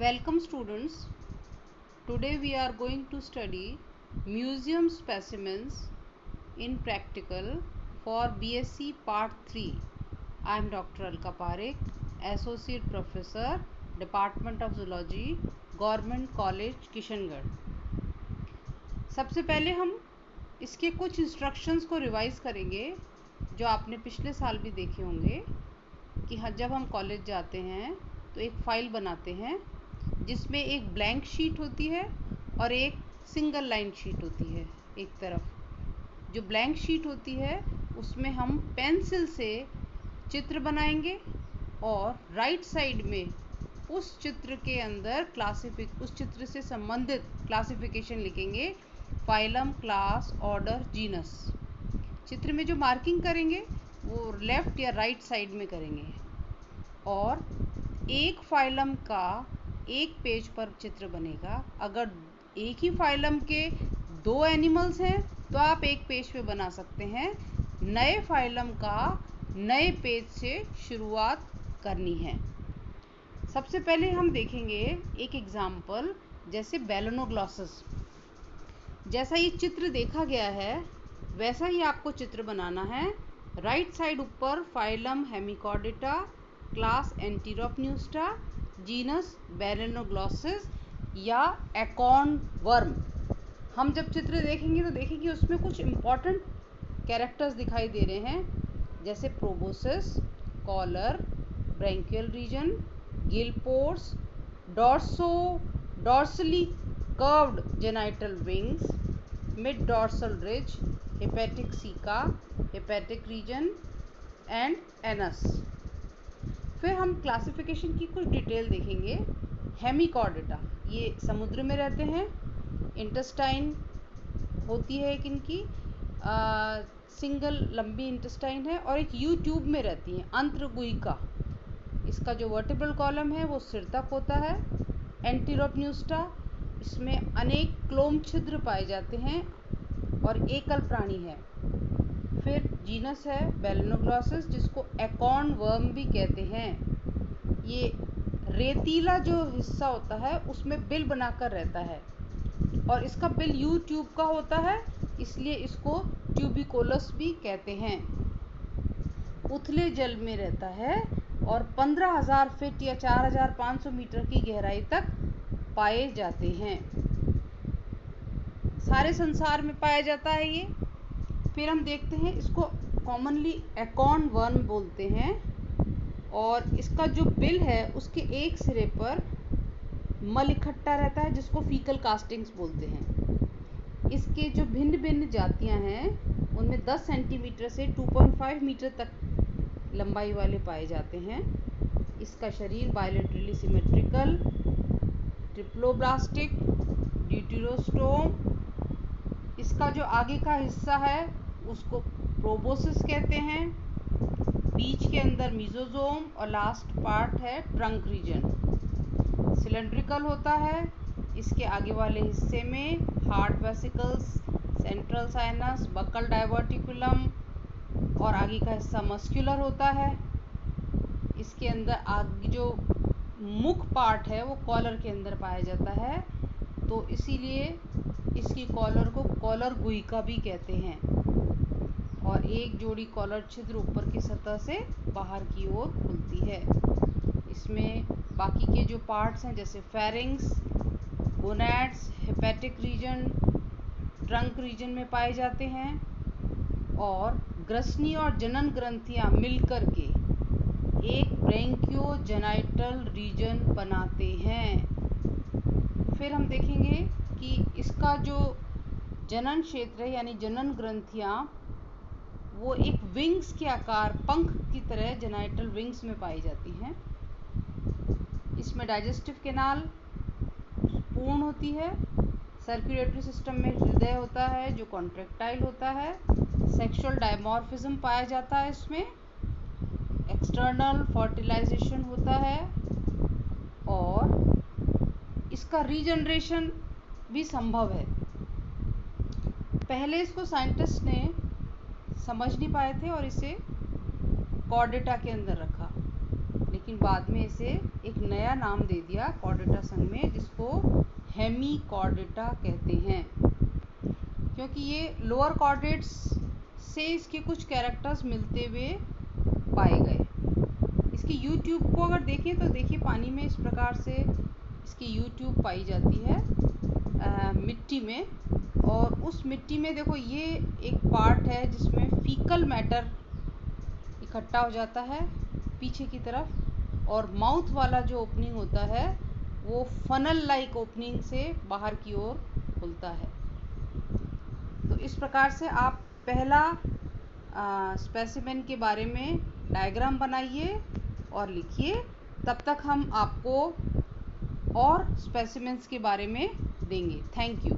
Welcome students. Today we are going to study museum specimens in practical for BSc Part 3. I am Dr. Alka Parekh, Associate Professor, Department of Zoology, Government College, Kishangarh. सबसे पहले हम इसके कुछ instructions को revise करेंगे जो आपने पिछले साल भी देखे होंगे कि जब हम कॉलेज जाते हैं तो एक फ़ाइल बनाते हैं जिसमें एक ब्लैंक शीट होती है और एक सिंगल लाइन शीट होती है। एक तरफ जो ब्लैंक शीट होती है उसमें हम पेंसिल से चित्र बनाएंगे और राइट साइड में उस चित्र के अंदर उस चित्र से संबंधित क्लासिफिकेशन लिखेंगे, फाइलम, क्लास, ऑर्डर, जीनस। चित्र में जो मार्किंग करेंगे वो लेफ़्ट या राइट साइड में करेंगे और एक फाइलम का एक पेज पर चित्र बनेगा। अगर एक ही फाइलम के दो एनिमल्स हैं तो आप एक पेज पे बना सकते हैं। नए फाइलम का नए पेज से शुरुआत करनी है। सबसे पहले हम देखेंगे एक एग्जाम्पल, जैसे बैलेनोग्लॉसस। जैसा ये चित्र देखा गया है वैसा ही आपको चित्र बनाना है। राइट साइड ऊपर phylum Hemichordata, class Enteropneusta, genus Balanoglossus या एकॉर्न वर्म। हम जब चित्र देखेंगे तो देखेंगे उसमें कुछ इम्पॉर्टेंट कैरेक्टर्स दिखाई दे रहे हैं, जैसे proboscis, collar, branchial region, gill pores, dorsally curved genital wings, mid dorsal ridge, hepatic caeca, hepatic region and anus. फिर हम क्लासिफिकेशन की कुछ डिटेल देखेंगे। हेमिकॉर्डेटा, ये समुद्र में रहते हैं। इंटेस्टाइन होती है एक इनकी सिंगल लंबी इंटेस्टाइन है और एक यू ट्यूब में रहती है, अंत्रगुइका। इसका जो वर्टिब्रल कॉलम है वो सिर तक होता है। एंटीरोपन्यूस्टा, इसमें अनेक क्लोम छिद्र पाए जाते हैं और एकल प्राणी है। फिर जीनस है बैलेनोग्लॉसस, जिसको एकॉर्न वर्म भी कहते हैं। ये रेतीला जो हिस्सा होता है उसमें बिल बनाकर रहता है और इसका बिल यू ट्यूब का होता है, इसलिए इसको ट्यूबिकोलस भी कहते हैं। उथले जल में रहता है और 15,000 फीट या 4,500 मीटर की गहराई तक पाए जाते हैं। सारे संसार में पाया जाता है ये। फिर हम देखते हैं, इसको कॉमनली एकॉर्न वर्म बोलते हैं और इसका जो बिल है उसके एक सिरे पर मल इकट्ठा रहता है जिसको फीकल कास्टिंग्स बोलते हैं। इसके जो भिन्न भिन्न जातियां हैं उनमें 10 सेंटीमीटर से 2.5 मीटर तक लंबाई वाले पाए जाते हैं। इसका शरीर बायलेटरली सिमेट्रिकल, ट्रिप्लोब्लास्टिक, ड्यूटेरोस्टोम। इसका जो आगे का हिस्सा है उसको प्रोबोसिस कहते हैं। बीच के अंदर मीजोजोम और लास्ट पार्ट है ट्रंक रीजन। सिलेंड्रिकल होता है। इसके आगे वाले हिस्से में heart vesicles, central sinus, buccal diverticulum और आगे का हिस्सा मस्कुलर होता है। इसके अंदर आगे जो मुख पार्ट है वो कॉलर के अंदर पाया जाता है, तो इसीलिए इसकी कॉलर को कॉलर गुइका भी कहते हैं। और एक जोड़ी कॉलर छिद्र ऊपर की सतह से बाहर की ओर खुलती है। इसमें बाकी के जो पार्ट्स हैं जैसे pharynx, gonads, hepatic region, trunk region में पाए जाते हैं और ग्रसनी और जनन ग्रंथियां मिलकर के एक ब्रैंकियोजेनाइटल रीजन बनाते हैं। फिर हम देखेंगे कि इसका जो जनन क्षेत्र है यानी जनन ग्रंथियां वो एक विंग्स के आकार, पंख की तरह जेनाइटल विंग्स में पाई जाती हैं। इसमें डाइजेस्टिव कैनाल पूर्ण होती है। सर्कुलेटरी सिस्टम में हृदय होता है जो कॉन्ट्रैक्टाइल होता है। सेक्सुअल डायमॉर्फिज्म पाया जाता है इसमें। एक्सटर्नल फर्टिलाइजेशन होता है और इसका रीजनरेशन भी संभव है। पहले इसको साइंटिस्ट ने समझ नहीं पाए थे और इसे कॉर्डेटा के अंदर रखा, लेकिन लेकिन बाद में इसे एक नया नाम दे दिया कॉर्डेटा संघ में, जिसको हेमीकॉर्डेटा कहते हैं, क्योंकि ये लोअर कॉर्डेट्स से इसके कुछ कैरेक्टर्स मिलते हुए पाए गए। इसकी यूट्यूब को अगर देखें तो देखिए पानी में इस प्रकार से इसकी यूट्यूब पाई जाती है मिट्टी में, और उस मिट्टी में देखो ये एक पार्ट है जिसमें फीकल मैटर इकट्ठा हो जाता है पीछे की तरफ, और माउथ वाला जो ओपनिंग होता है वो फनल लाइक ओपनिंग से बाहर की ओर खुलता है। तो इस प्रकार से आप पहला स्पेसिमेन के बारे में डायग्राम बनाइए और लिखिए। तब तक हम आपको और स्पेसिमेंस के बारे में देंगे। Thank you.